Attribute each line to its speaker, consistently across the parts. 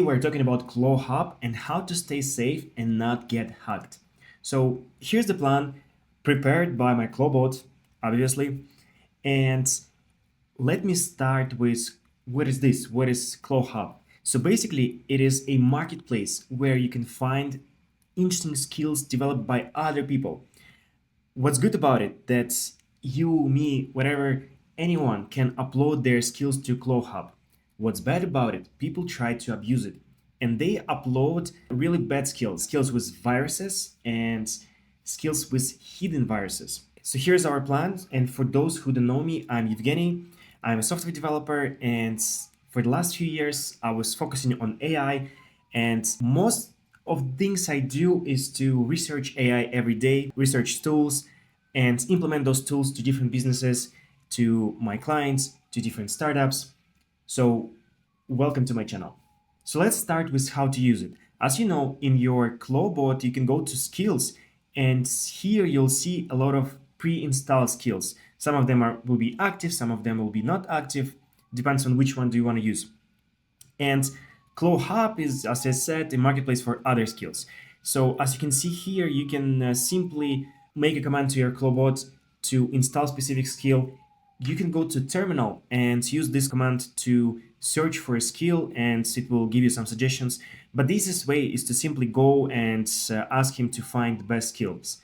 Speaker 1: We're talking about ClawHub and how to stay safe and not get hacked. So here's the plan prepared by my ClawBot, obviously. And let me start with what is this? What is ClawHub? So basically, it is a marketplace where you can find interesting skills developed by other people. What's good about it that you, me, whatever, anyone can upload their skills to ClawHub. What's bad about it? People try to abuse it, and they upload really bad skills, skills with viruses and skills with hidden viruses. So here's our plan. And for those who don't know me, I'm Evgeny. I'm a software developer, and for the last few years, I was focusing on AI, and most of the things I do is to research AI every day, research tools, and implement those tools to different businesses, to my clients, to different startups. So welcome to my channel. So let's start with how to use it. As you know, in your ClawBot, you can go to skills, and here you'll see a lot of pre-installed skills. Some of them will be active, some of them will be not active, depends on which one do you want to use. And ClawHub is, as I said, a marketplace for other skills. So as you can see here, you can simply make a command to your ClawBot to install specific skill. You can go to terminal and use this command to search for a skill, and it will give you some suggestions. But the easiest way is to simply go and ask him to find the best skills.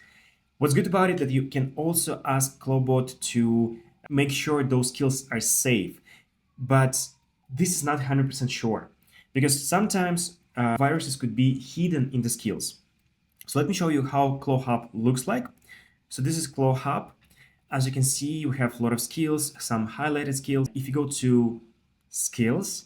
Speaker 1: What's good about it that you can also ask ClawBot to make sure those skills are safe. But this is not 100% sure, because sometimes viruses could be hidden in the skills. So let me show you how ClawHub looks like. So this is ClawHub. As you can see, we have a lot of skills, some highlighted skills. If you go to skills,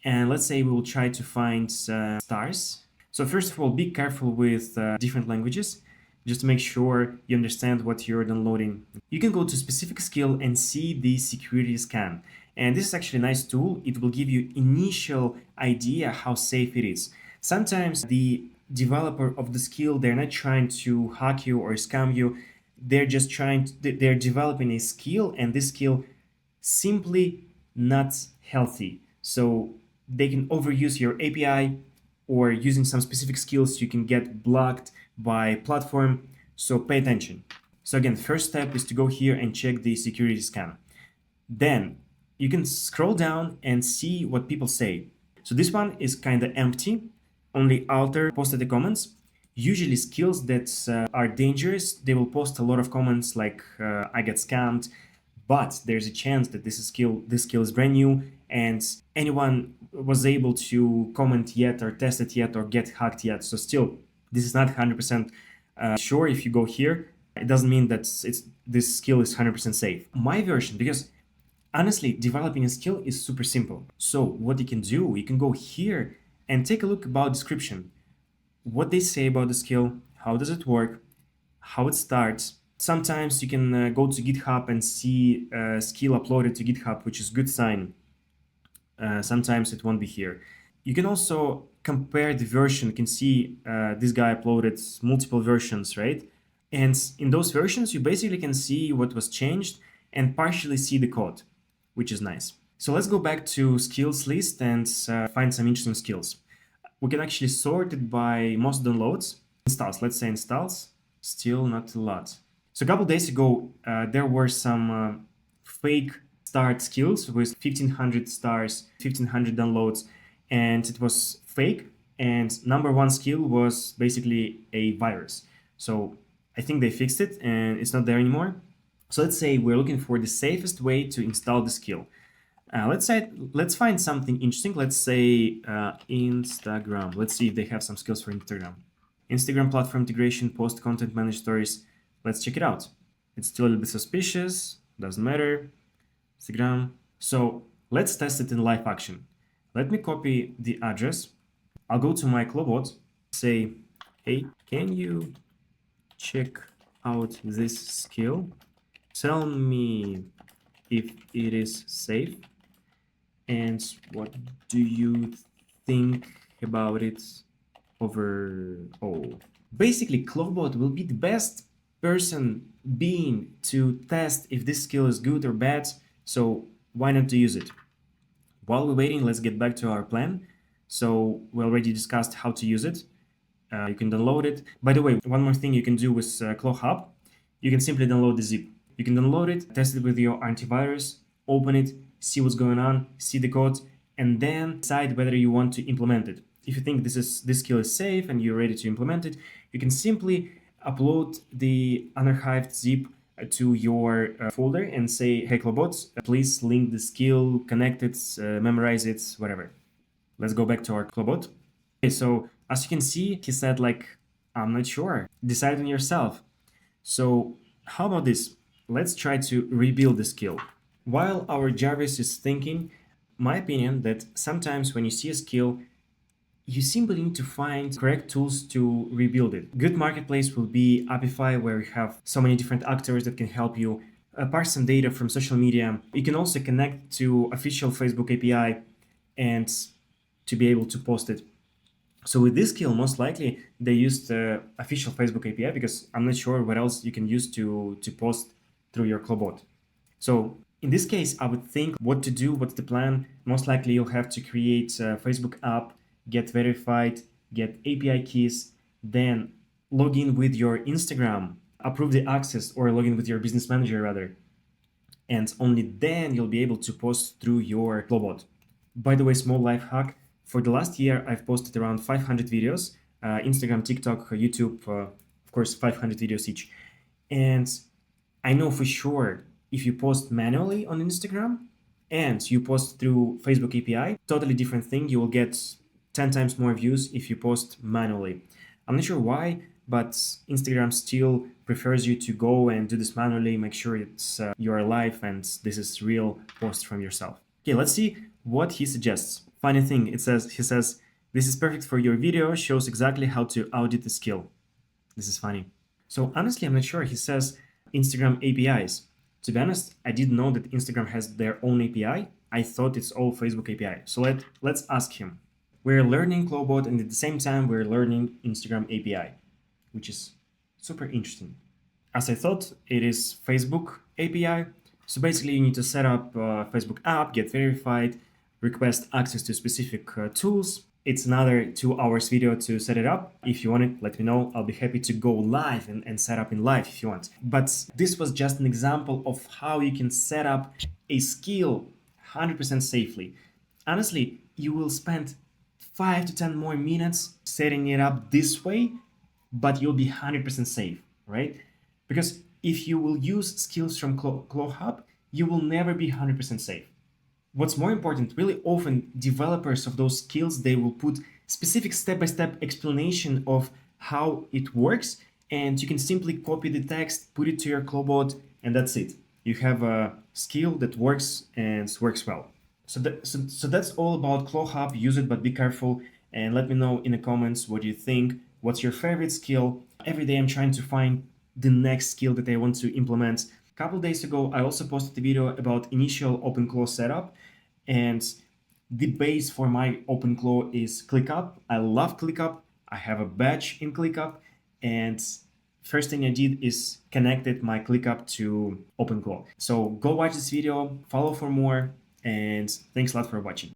Speaker 1: and let's say we will try to find stars. So first of all, be careful with different languages, just to make sure you understand what you're downloading. You can go to specific skill and see the security scan. And this is actually a nice tool. It will give you initial idea how safe it is. Sometimes the developer of the skill, they're not trying to hack you or scam you. They're just they're developing a skill, and this skill simply not healthy. So they can overuse your API, or using some specific skills you can get blocked by platform. So pay attention. So again, first step is to go here and check the security scan. Then you can scroll down and see what people say. So this one is kind of empty. Only author posted the comments. Usually skills that are dangerous, they will post a lot of comments like I get scammed, but there's a chance that this skill is brand new and anyone was able to comment yet or test it yet or get hacked yet. So still, this is not 100% sure. If you go here, it doesn't mean that this skill is 100% safe. My version, because honestly, developing a skill is super simple. So what you can do, you can go here and take a look about description. What they say about the skill, how does it work, how it starts. Sometimes you can go to GitHub and see a skill uploaded to GitHub, which is good sign. Sometimes it won't be here. You can also compare the version. You can see this guy uploaded multiple versions, right? And in those versions, you basically can see what was changed and partially see the code, which is nice. So let's go back to skills list and find some interesting skills. We can actually sort it by most downloads. Installs, let's say installs, still not a lot. So a couple days ago, there were some fake start skills with 1500 stars, 1500 downloads, and it was fake. And number one skill was basically a virus. So I think they fixed it and it's not there anymore. So let's say we're looking for the safest way to install the skill. Let's find something interesting. Let's say Instagram. Let's see if they have some skills for Instagram. Instagram platform integration, post content, manage stories. Let's check it out. It's still a little bit suspicious. Doesn't matter. Instagram. So let's test it in live action. Let me copy the address. I'll go to my ClawBot. Say, hey, can you check out this skill? Tell me if it is safe. And what do you think about it overall? Basically, ClawBot will be the best person being to test if this skill is good or bad. So why not to use it? While we're waiting, let's get back to our plan. So we already discussed how to use it. You can download it. By the way, one more thing you can do with ClawHub, you can simply download the zip. You can download it, test it with your antivirus, open it, see what's going on, see the code, and then decide whether you want to implement it. If you think this skill is safe and you're ready to implement it, you can simply upload the unarchived zip to your folder and say, hey ClawBot, please link the skill, connect it, memorize it, whatever. Let's go back to our ClawBot. Okay, so as you can see, he said like, I'm not sure. Decide on yourself. So how about this? Let's try to rebuild the skill. While our Jarvis is thinking, my opinion that sometimes when you see a skill, you simply need to find correct tools to rebuild it. Good marketplace will be Apify, where you have so many different actors that can help you parse some data from social media. You can also connect to official Facebook API and to be able to post it. So with this skill, most likely they used the official Facebook API because I'm not sure what else you can use to post through your ClawBot. So in this case, I would think what to do, what's the plan. Most likely you'll have to create a Facebook app, get verified, get API keys, then log in with your Instagram, approve the access or log in with your business manager rather. And only then you'll be able to post through your ClawBot. By the way, small life hack. For the last year, I've posted around 500 videos, Instagram, TikTok, YouTube, of course, 500 videos each. And I know for sure if you post manually on Instagram and you post through Facebook API, totally different thing. You will get 10 times more views if you post manually. I'm not sure why, but Instagram still prefers you to go and do this manually, make sure it's you're live and this is real post from yourself. Okay, let's see what he suggests. Funny thing, he says, this is perfect for your video, shows exactly how to audit the skill. This is funny. So honestly, I'm not sure. He says Instagram APIs. To be honest, I didn't know that Instagram has their own API. I thought it's all Facebook API. So let's ask him. We're learning ClawBot and at the same time we're learning Instagram API, which is super interesting. As I thought, it is Facebook API. So basically you need to set up a Facebook app, get verified, request access to specific tools. It's another 2 hours video to set it up. If you want it, let me know. I'll be happy to go live and set up in live if you want. But this was just an example of how you can set up a skill 100% safely. Honestly, you will spend 5 to 10 more minutes setting it up this way, but you'll be 100% safe, right? Because if you will use skills from ClawHub, you will never be 100% safe. What's more important, really often developers of those skills, they will put specific step-by-step explanation of how it works, and you can simply copy the text, put it to your ClawBot, and that's it. You have a skill that works and works well. So that's all about ClawHub. Use it, but be careful, and let me know in the comments what you think. What's your favorite skill? Every day I'm trying to find the next skill that I want to implement. A couple days ago, I also posted a video about initial OpenClaw setup, and the base for my OpenClaw is ClickUp. I love ClickUp. I have a badge in ClickUp, and first thing I did is connected my ClickUp to OpenClaw. So go watch this video, follow for more, and thanks a lot for watching.